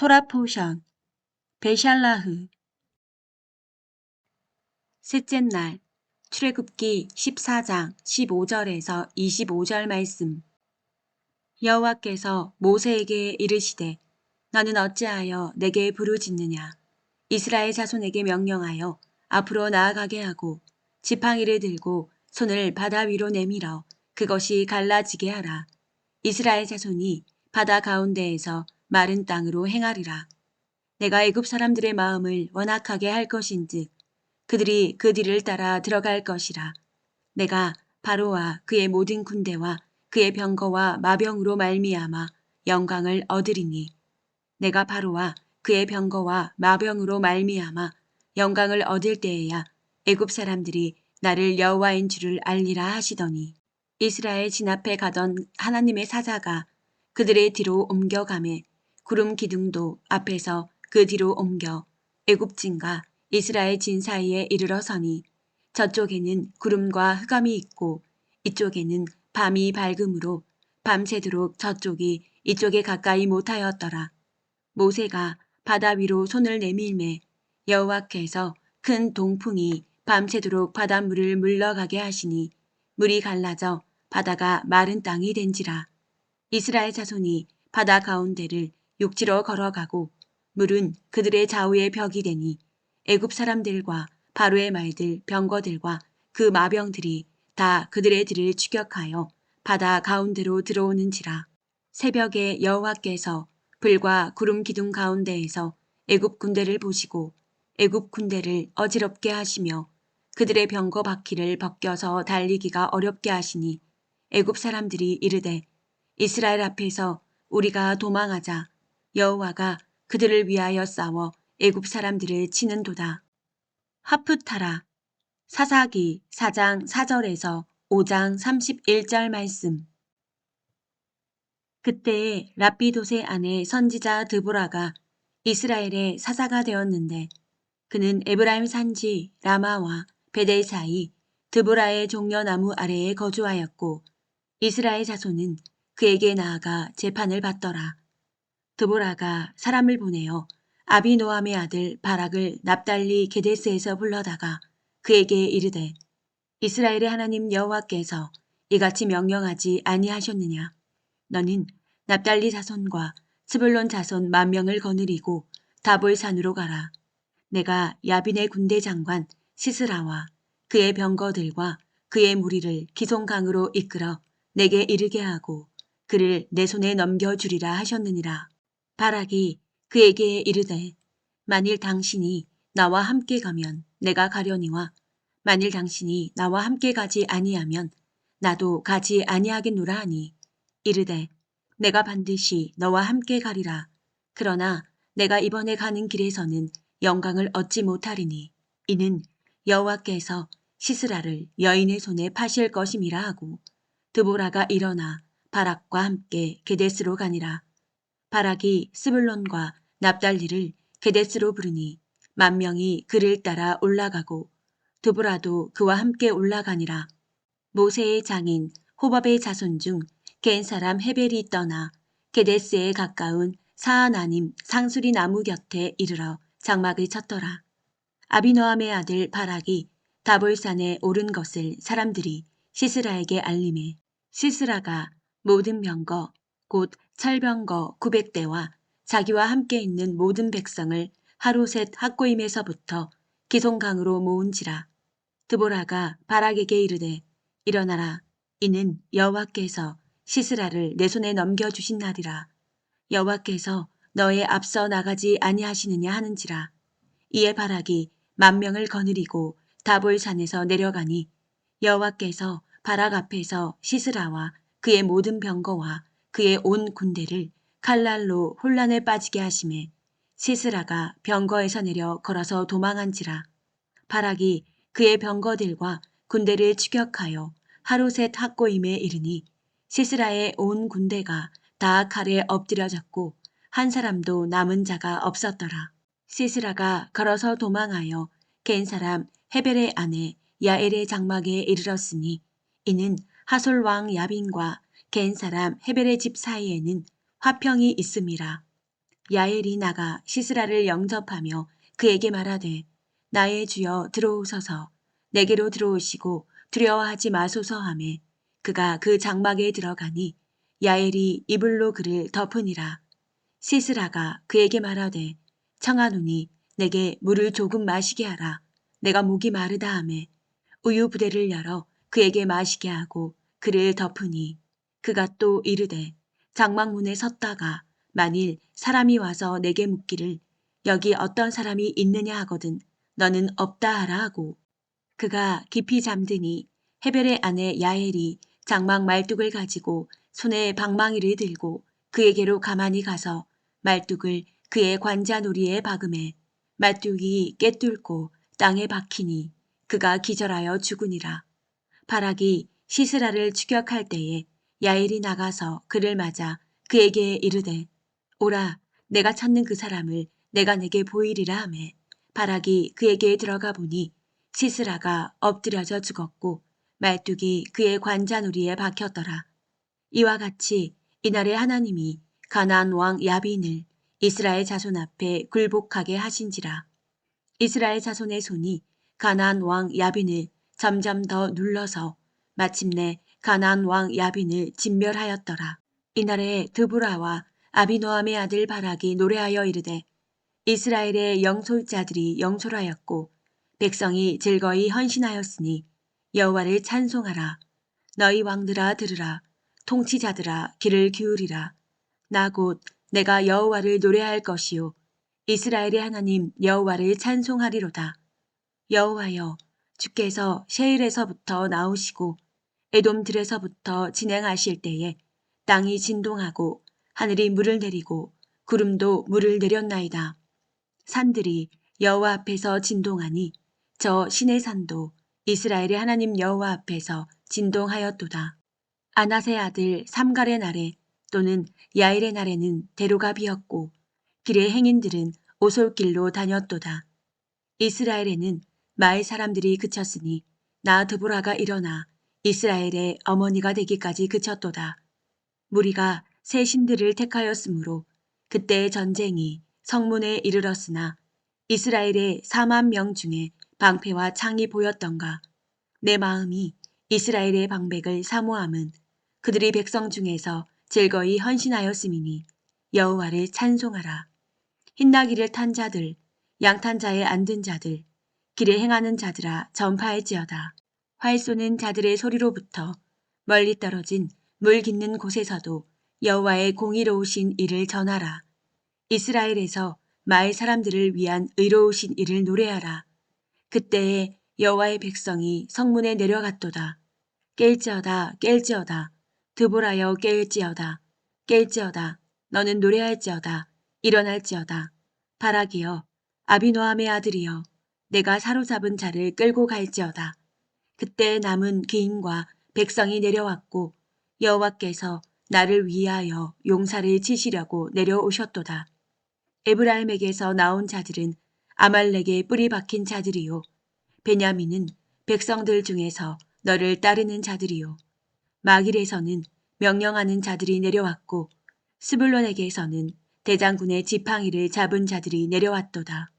토라포션, 베샬라흐. 셋째 날, 출애굽기 14장 15절에서 25절 말씀. 여호와께서 모세에게 이르시되 너는 어찌하여 내게 부르짖느냐. 이스라엘 자손에게 명령하여 앞으로 나아가게 하고 지팡이를 들고 손을 바다 위로 내밀어 그것이 갈라지게 하라. 이스라엘 자손이 바다 가운데에서 마른 땅으로 행하리라. 내가 애굽 사람들의 마음을 완악하게 할 것인즉 그들이 그 뒤를 따라 들어갈 것이라. 내가 바로와 그의 모든 군대와 그의 병거와 마병으로 말미암아 영광을 얻으리니 내가 바로와 그의 병거와 마병으로 말미암아 영광을 얻을 때에야 애굽 사람들이 나를 여호와인 줄을 알리라 하시더니 이스라엘 진 앞에 가던 하나님의 사자가 그들의 뒤로 옮겨가매 구름 기둥도 앞에서 그 뒤로 옮겨 애굽진과 이스라엘 진 사이에 이르러 서니 저쪽에는 구름과 흑암이 있고 이쪽에는 밤이 밝음으로 밤새도록 저쪽이 이쪽에 가까이 못하였더라. 모세가 바다 위로 손을 내밀매 여호와께서 큰 동풍이 밤새도록 바닷물을 물러가게 하시니 물이 갈라져 바다가 마른 땅이 된지라. 이스라엘 자손이 바다 가운데를 육지로 걸어가고 물은 그들의 좌우에 벽이 되니 애굽 사람들과 바로의 말들 병거들과 그 마병들이 다 그들의 뒤를 추격하여 바다 가운데로 들어오는지라. 새벽에 여호와께서 불과 구름 기둥 가운데에서 애굽 군대를 보시고 애굽 군대를 어지럽게 하시며 그들의 병거 바퀴를 벗겨서 달리기가 어렵게 하시니 애굽 사람들이 이르되 이스라엘 앞에서 우리가 도망하자. 여호와가 그들을 위하여 싸워 애굽 사람들을 치는도다. 하프타라. 사사기 4장 4절에서 5장 31절 말씀. 그때에 랍비돗의 아내 선지자 드보라가 이스라엘의 사사가 되었는데 그는 에브라임 산지 라마와 베델 사이 드보라의 종려나무 아래에 거주하였고 이스라엘 자손은 그에게 나아가 재판을 받더라. 드보라가 사람을 보내어 아비노함의 아들 바락을 납달리 게데스에서 불러다가 그에게 이르되 이스라엘의 하나님 여호와께서 이같이 명령하지 아니하셨느냐. 너는 납달리 자손과 스불론 자손 10,000명을 거느리고 다볼산으로 가라. 내가 야빈의 군대 장관 시스라와 그의 병거들과 그의 무리를 기송강으로 이끌어 내게 이르게 하고 그를 내 손에 넘겨주리라 하셨느니라. 바락이 그에게 이르되 만일 당신이 나와 함께 가면 내가 가려니와 만일 당신이 나와 함께 가지 아니하면 나도 가지 아니하겠노라 하니 이르되 내가 반드시 너와 함께 가리라. 그러나 내가 이번에 가는 길에서는 영광을 얻지 못하리니 이는 여호와께서 시스라를 여인의 손에 파실 것임이라 하고 드보라가 일어나 바락과 함께 게데스로 가니라. 바락이 스불론과 납달리를 게데스로 부르니 10,000명이 그를 따라 올라가고 드보라도 그와 함께 올라가니라. 모세의 장인 호밥의 자손 중 겐 사람 헤벨이 떠나 게데스에 가까운 사하나님 상수리 나무 곁에 이르러 장막을 쳤더라. 아비노함의 아들 바락이 다볼산에 오른 것을 사람들이 시스라에게 알림해 시스라가 모든 병거 곧 철병거 900대와 자기와 함께 있는 모든 백성을 하루셋 학고임에서부터 기송강으로 모은지라. 드보라가 바락에게 이르되 일어나라. 이는 여호와께서 시스라를 내 손에 넘겨주신 날이라. 여호와께서 너의 앞서 나가지 아니하시느냐 하는지라. 이에 바락이 10,000명을 거느리고 다볼산에서 내려가니 여호와께서 바락 앞에서 시스라와 그의 모든 병거와 그의 온 군대를 칼날로 혼란에 빠지게 하심에 시스라가 병거에서 내려 걸어서 도망한지라. 바락이 그의 병거들과 군대를 추격하여 하루셋 학고임에 이르니 시스라의 온 군대가 다 칼에 엎드려졌고 한 사람도 남은 자가 없었더라. 시스라가 걸어서 도망하여 겐 사람 헤벨의 아내 야엘의 장막에 이르렀으니 이는 하솔 왕 야빈과 겐 사람 헤벨의 집 사이에는 화평이 있음이라. 야엘이 나가 시스라를 영접하며 그에게 말하되 나의 주여 들어오소서 내게로 들어오시고 두려워하지 마소서 하매 그가 그 장막에 들어가니 야엘이 이불로 그를 덮으니라. 시스라가 그에게 말하되 청하노니 내게 물을 조금 마시게 하라. 내가 목이 마르다 하매 우유 부대를 열어 그에게 마시게 하고 그를 덮으니 그가 또 이르되 장막문에 섰다가 만일 사람이 와서 내게 묻기를 여기 어떤 사람이 있느냐 하거든 너는 없다 하라 하고 그가 깊이 잠드니 헤벨의 아내 야엘이 장막 말뚝을 가지고 손에 방망이를 들고 그에게로 가만히 가서 말뚝을 그의 관자놀이에 박음에 말뚝이 깨뚫고 땅에 박히니 그가 기절하여 죽으니라. 바락이 시스라를 추격할 때에 야엘이 나가서 그를 맞아 그에게 이르되 오라 내가 찾는 그 사람을 내가 내게 보이리라 하매 바락이 그에게 들어가 보니 시스라가 엎드려져 죽었고 말뚝이 그의 관자놀이에 박혔더라. 이와 같이 이날에 하나님이 가나안 왕 야빈을 이스라엘 자손 앞에 굴복하게 하신지라. 이스라엘 자손의 손이 가나안 왕 야빈을 점점 더 눌러서 마침내 가나안 왕 야빈을 진멸하였더라. 이날에 드보라와 아비노함의 아들 바락이 노래하여 이르되 이스라엘의 영솔자들이 영솔하였고 백성이 즐거이 헌신하였으니 여호와를 찬송하라. 너희 왕들아 들으라. 통치자들아 귀를 기울이라. 나 곧 내가 여호와를 노래할 것이요 이스라엘의 하나님 여호와를 찬송하리로다. 여호와여 주께서 셰일에서부터 나오시고 에돔들에서부터 진행하실 때에 땅이 진동하고 하늘이 물을 내리고 구름도 물을 내렸나이다. 산들이 여호와 앞에서 진동하니 저 신의 산도 이스라엘의 하나님 여호와 앞에서 진동하였도다. 아낫의 아들 삼갈의 날에 또는 야일의 날에는 대로가 비었고 길의 행인들은 오솔길로 다녔도다. 이스라엘에는 마을 사람들이 그쳤으니 나 드보라가 일어나 이스라엘의 어머니가 되기까지 그쳤도다. 무리가 새 신들을 택하였으므로 그때의 전쟁이 성문에 이르렀으나 이스라엘의 4만 명 중에 방패와 창이 보였던가. 내 마음이 이스라엘의 방백을 사모함은 그들이 백성 중에서 즐거이 헌신하였음이니 여호와를 찬송하라. 흰나귀를 탄 자들, 양탄 자에 앉은 자들, 길에 행하는 자들아 전파할지어다. 활 쏘는 자들의 소리로부터 멀리 떨어진 물 깃는 곳에서도 여호와의 공의로우신 일을 전하라. 이스라엘에서 마을 사람들을 위한 의로우신 일을 노래하라. 그때에 여호와의 백성이 성문에 내려갔도다. 깰지어다 깰지어다 드보라여 깰지어다 깰지어다 너는 노래할지어다 일어날지어다 바락이여 아비노함의 아들이여 내가 사로잡은 자를 끌고 갈지어다. 그때 남은 귀인과 백성이 내려왔고 여호와께서 나를 위하여 용사를 치시려고 내려오셨도다. 에브라임에게서 나온 자들은 아말렉의 뿌리 박힌 자들이요 베냐민은 백성들 중에서 너를 따르는 자들이요 마길에서는 명령하는 자들이 내려왔고 스불론에게서는 대장군의 지팡이를 잡은 자들이 내려왔도다.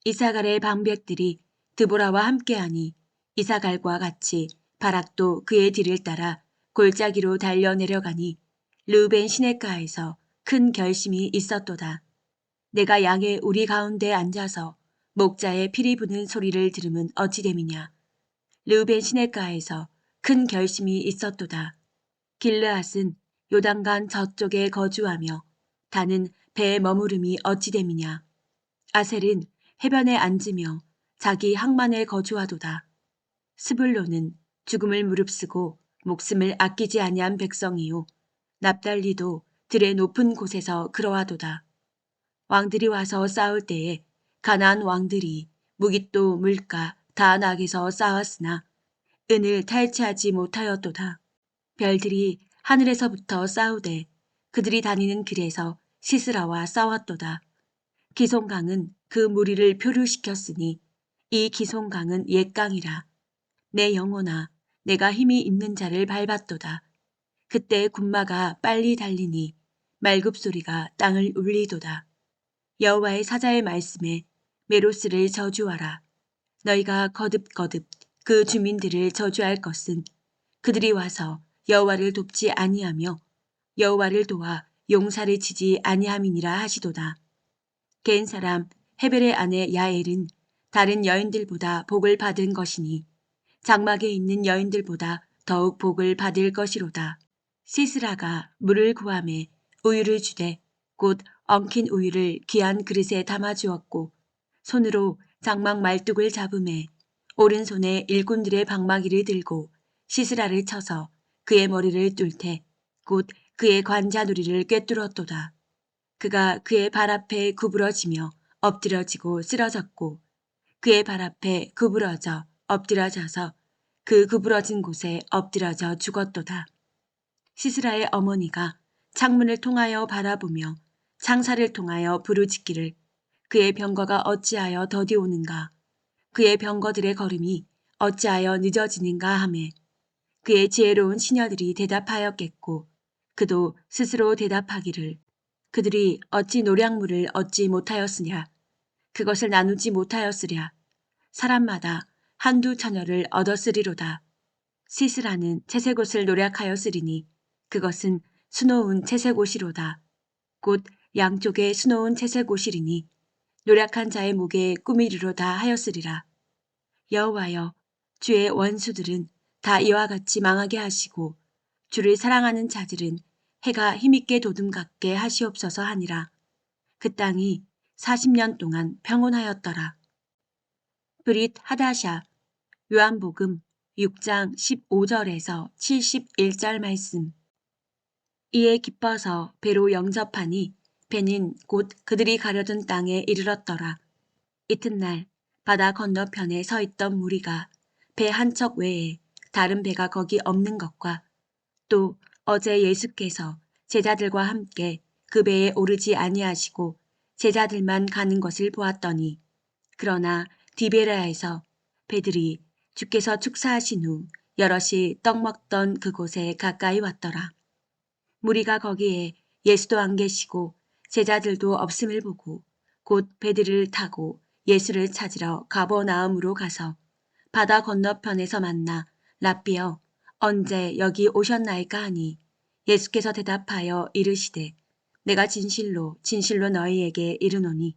이사갈의 방백들이 드보라와 함께하니 이사갈과 같이 바락도 그의 뒤를 따라 골짜기로 달려 내려가니 르우벤 시냇가에서 큰 결심이 있었도다. 내가 양의 우리 가운데 앉아서 목자의 피리 부는 소리를 들으면 어찌 됨이냐. 르우벤 시냇가에서 큰 결심이 있었도다. 길르앗은 요단강 저쪽에 거주하며 다는 배에 머무름이 어찌 됨이냐. 아셀은 해변에 앉으며 자기 항만에 거주하도다. 스불론은 죽음을 무릅쓰고 목숨을 아끼지 아니한 백성이요 납달리도 들의 높은 곳에서 그러하도다. 왕들이 와서 싸울 때에 가나안 왕들이 무깃도 물가 다낙에서 싸웠으나 은을 탈취하지 못하였도다. 별들이 하늘에서부터 싸우되 그들이 다니는 길에서 시스라와 싸웠도다. 기송강은 그 무리를 표류시켰으니 이 기송강은 옛강이라. 내 영혼아 내가 힘이 있는 자를 밟았도다. 그때 군마가 빨리 달리니 말굽소리가 땅을 울리도다. 여호와의 사자의 말씀에 메로스를 저주하라. 너희가 거듭거듭 그 주민들을 저주할 것은 그들이 와서 여호와를 돕지 아니하며 여호와를 도와 용사를 치지 아니함이니라 하시도다. 겐 사람 헤벨의 아내 야엘은 다른 여인들보다 복을 받은 것이니 장막에 있는 여인들보다 더욱 복을 받을 것이로다. 시스라가 물을 구하매 우유를 주되 곧 엉킨 우유를 귀한 그릇에 담아 주었고 손으로 장막 말뚝을 잡으매 오른손에 일꾼들의 방마기를 들고 시스라를 쳐서 그의 머리를 뚫되 곧 그의 관자놀이를 꿰뚫었도다. 그가 그의 발 앞에 구부러지며 엎드러지고 쓰러졌고 그의 발 앞에 구부러져 엎드러져서 그 구부러진 곳에 엎드러져 죽었도다. 시스라의 어머니가 창문을 통하여 바라보며 창사를 통하여 부르짖기를 그의 병거가 어찌하여 더디 오는가 그의 병거들의 걸음이 어찌하여 늦어지는가 하매 그의 지혜로운 시녀들이 대답하였겠고 그도 스스로 대답하기를 그들이 어찌 노량물을 얻지 못하였으랴 그것을 나누지 못하였으랴 사람마다 한두 처녀를 얻었으리로다. 시스라는 채색옷을 노략하였으리니 그것은 수놓은 채색옷이로다. 곧 양쪽에 수놓은 채색옷이리니 노략한 자의 목에 꾸미리로다 하였으리라. 여호와여 주의 원수들은 다 이와 같이 망하게 하시고 주를 사랑하는 자들은 해가 힘있게 도둠같게 하시옵소서 하니라. 그 땅이 40년 동안 평온하였더라. 브릿 하다샤 요한복음 6장 15절에서 71절 말씀. 이에 기뻐서 배로 영접하니 배는 곧 그들이 가려던 땅에 이르렀더라. 이튿날 바다 건너편에 서 있던 무리가 배 한 척 외에 다른 배가 거기 없는 것과 또 어제 예수께서 제자들과 함께 그 배에 오르지 아니하시고 제자들만 가는 것을 보았더니 그러나 디베라에서 배들이 주께서 축사하신 후 여럿이 떡 먹던 그곳에 가까이 왔더라. 무리가 거기에 예수도 안 계시고 제자들도 없음을 보고 곧 배들을 타고 예수를 찾으러 가버나움으로 가서 바다 건너편에서 만나 랍비여 언제 여기 오셨나이까 하니 예수께서 대답하여 이르시되 내가 진실로 진실로 너희에게 이르노니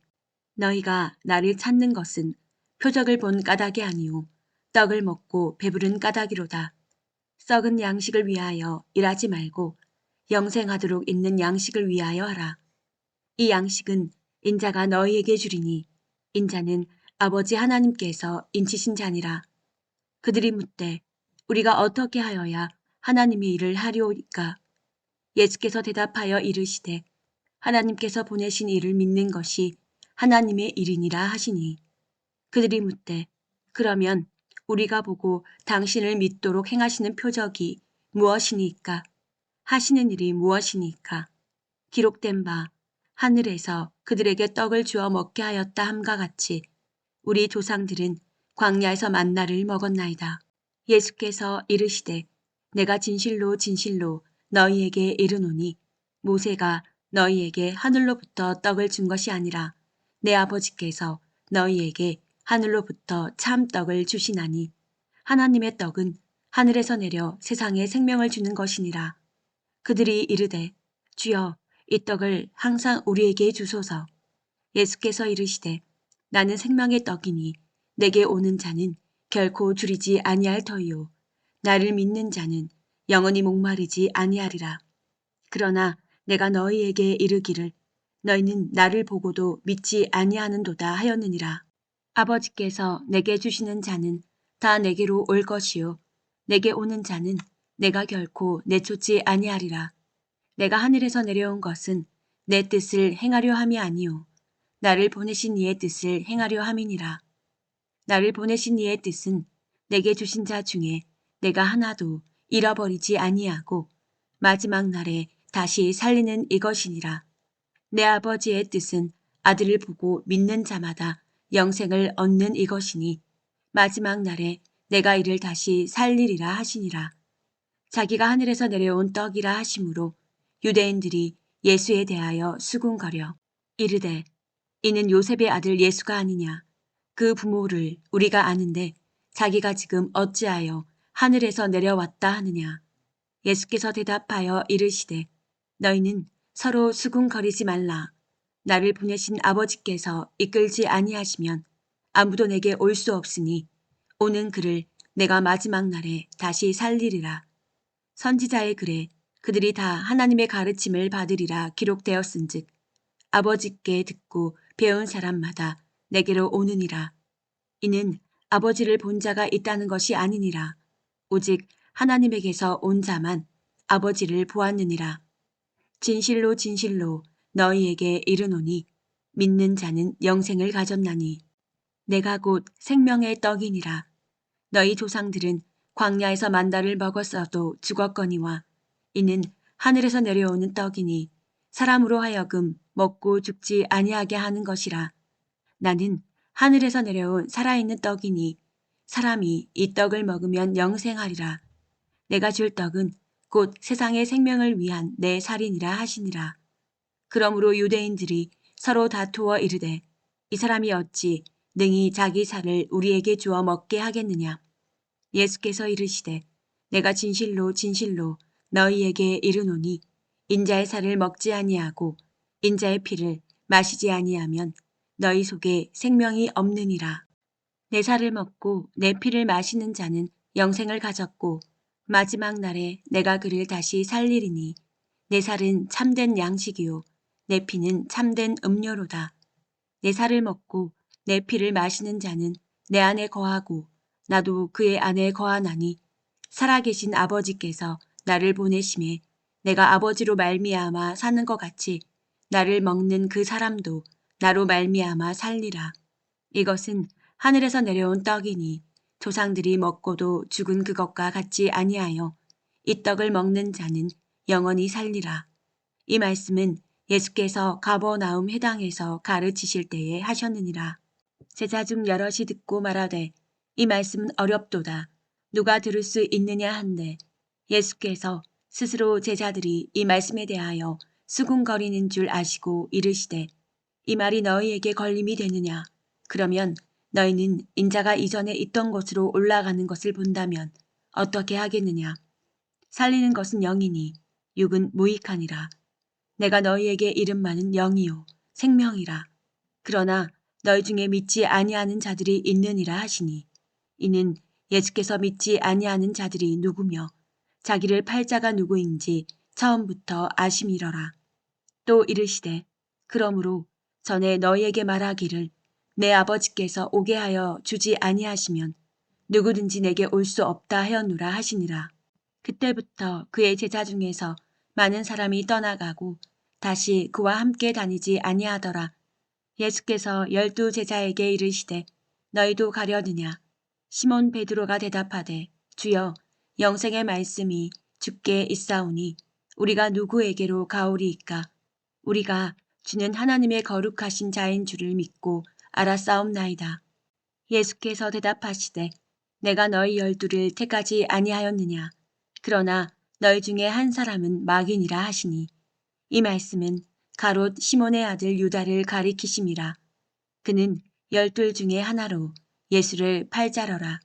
너희가 나를 찾는 것은 표적을 본 까닭이 아니오 떡을 먹고 배부른 까닭이로다. 썩은 양식을 위하여 일하지 말고 영생하도록 있는 양식을 위하여 하라. 이 양식은 인자가 너희에게 주리니 인자는 아버지 하나님께서 인치신 자니라. 그들이 묻되 우리가 어떻게 하여야 하나님의 일을 하리오이까? 예수께서 대답하여 이르시되 하나님께서 보내신 이를 믿는 것이 하나님의 일이니라 하시니 그들이 묻되 그러면 우리가 보고 당신을 믿도록 행하시는 표적이 무엇이니까? 하시는 일이 무엇이니까? 기록된 바 하늘에서 그들에게 떡을 주어 먹게 하였다 함과 같이 우리 조상들은 광야에서 만나를 먹었나이다. 예수께서 이르시되 내가 진실로 진실로 너희에게 이르노니 모세가 너희에게 하늘로부터 떡을 준 것이 아니라 내 아버지께서 너희에게 하늘로부터 참 떡을 주시나니 하나님의 떡은 하늘에서 내려 세상에 생명을 주는 것이니라. 그들이 이르되 주여 이 떡을 항상 우리에게 주소서. 예수께서 이르시되 나는 생명의 떡이니 내게 오는 자는 결코 줄이지 아니할 터이요 나를 믿는 자는 영원히 목마르지 아니하리라. 그러나 내가 너희에게 이르기를 너희는 나를 보고도 믿지 아니하는도다 하였느니라. 아버지께서 내게 주시는 자는 다 내게로 올 것이요 내게 오는 자는 내가 결코 내쫓지 아니하리라. 내가 하늘에서 내려온 것은 내 뜻을 행하려 함이 아니요 나를 보내신 이의 뜻을 행하려 함이니라. 나를 보내신 이의 뜻은 내게 주신 자 중에 내가 하나도 잃어버리지 아니하고 마지막 날에 다시 살리는 이것이니라. 내 아버지의 뜻은 아들을 보고 믿는 자마다 영생을 얻는 이것이니 마지막 날에 내가 이를 다시 살리리라 하시니라. 자기가 하늘에서 내려온 떡이라 하심으로 유대인들이 예수에 대하여 수군거려 이르되 이는 요셉의 아들 예수가 아니냐. 그 부모를 우리가 아는데 자기가 지금 어찌하여 하늘에서 내려왔다 하느냐. 예수께서 대답하여 이르시되 너희는 서로 수군거리지 말라. 나를 보내신 아버지께서 이끌지 아니하시면 아무도 내게 올 수 없으니 오는 그를 내가 마지막 날에 다시 살리리라. 선지자의 글에 그들이 다 하나님의 가르침을 받으리라 기록되었은즉 아버지께 듣고 배운 사람마다 내게로 오느니라. 이는 아버지를 본 자가 있다는 것이 아니니라. 오직 하나님에게서 온 자만 아버지를 보았느니라. 진실로 진실로 너희에게 이르노니 믿는 자는 영생을 가졌나니 내가 곧 생명의 떡이니라. 너희 조상들은 광야에서 만나를 먹었어도 죽었거니와 이는 하늘에서 내려오는 떡이니 사람으로 하여금 먹고 죽지 아니하게 하는 것이라. 나는 하늘에서 내려온 살아있는 떡이니 사람이 이 떡을 먹으면 영생하리라. 내가 줄 떡은 곧 세상의 생명을 위한 내 살이니라 하시니라. 그러므로 유대인들이 서로 다투어 이르되 이 사람이 어찌 능히 자기 살을 우리에게 주어 먹게 하겠느냐. 예수께서 이르시되 내가 진실로 진실로 너희에게 이르노니 인자의 살을 먹지 아니하고 인자의 피를 마시지 아니하면 너희 속에 생명이 없느니라. 내 살을 먹고 내 피를 마시는 자는 영생을 가졌고 마지막 날에 내가 그를 다시 살리리니 내 살은 참된 양식이요 내 피는 참된 음료로다. 내 살을 먹고 내 피를 마시는 자는 내 안에 거하고 나도 그의 안에 거하나니 살아계신 아버지께서 나를 보내심에 내가 아버지로 말미암아 사는 것 같이 나를 먹는 그 사람도 나로 말미암아 살리라. 이것은 하늘에서 내려온 떡이니 조상들이 먹고도 죽은 그것과 같지 아니하여 이 떡을 먹는 자는 영원히 살리라. 이 말씀은 예수께서 가버나움 회당에서 가르치실 때에 하셨느니라. 제자 중 여럿이 듣고 말하되 이 말씀은 어렵도다. 누가 들을 수 있느냐 한데 예수께서 스스로 제자들이 이 말씀에 대하여 수군거리는 줄 아시고 이르시되 이 말이 너희에게 걸림이 되느냐. 그러면 너희는 인자가 이전에 있던 곳으로 올라가는 것을 본다면 어떻게 하겠느냐. 살리는 것은 영이니 육은 무익하니라. 내가 너희에게 이른 바는 영이요 생명이라. 그러나 너희 중에 믿지 아니하는 자들이 있느니라 하시니 이는 예수께서 믿지 아니하는 자들이 누구며 자기를 팔 자가 누구인지 처음부터 아심이러라. 또 이르시되 그러므로 전에 너희에게 말하기를 내 아버지께서 오게 하여 주지 아니하시면 누구든지 내게 올 수 없다 하였노라 하시니라. 그때부터 그의 제자 중에서 많은 사람이 떠나가고 다시 그와 함께 다니지 아니하더라. 예수께서 12 제자에게 이르시되 너희도 가려느냐. 시몬 베드로가 대답하되 주여 영생의 말씀이 주께 있사오니 우리가 누구에게로 가오리이까. 우리가 주는 하나님의 거룩하신 자인 줄을 믿고 알았사옵나이다. 예수께서 대답하시되 내가 너희 12를 택하지 아니하였느냐. 그러나 너희 중에 한 사람은 마귀니라 하시니 이 말씀은 가롯 시몬의 아들 유다를 가리키심이라. 그는 12 중에 하나로 예수를 팔자러라.